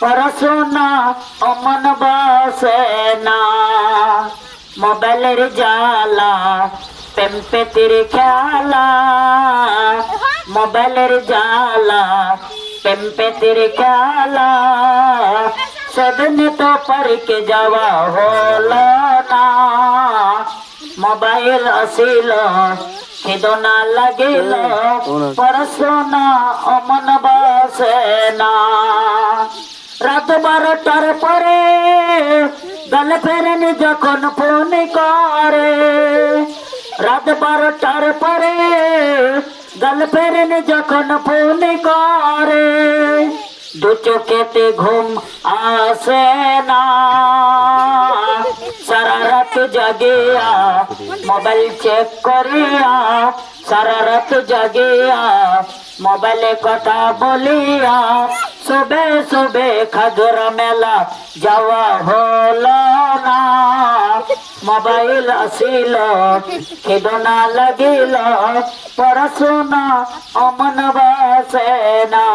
পড়াশোনা অমন বসে না, মোবাইলের জ্বালা প্রেম পেতির খেলা, মোবাইলের জ্বালা প্রেম পেতির খেলা, সেদিন তো পরীকে যাওয়া হলো না, মোবাইল আসিল খিদনা লাগিল, পড়াশোনা অমন বসে না। রাত 12টার পরে গার্লফ্রেন্ড যখন ফোন করে, রাত 12টার পরে গার্লফ্রেন্ড যখন ফোন করে, দু চোখেতে ঘুম আসে না, সারা রাত জাগিয়া মোবাইল চেক করিয়া, সারা রাত জাগিয়া মোবাইলে কথা বলিয়া, সুবে সুবে খাজুরা মেলা যাওয়া হলো না, মোবাইল আসিল খিদনা লাগিল, পড়াশোনা অমন বসে না।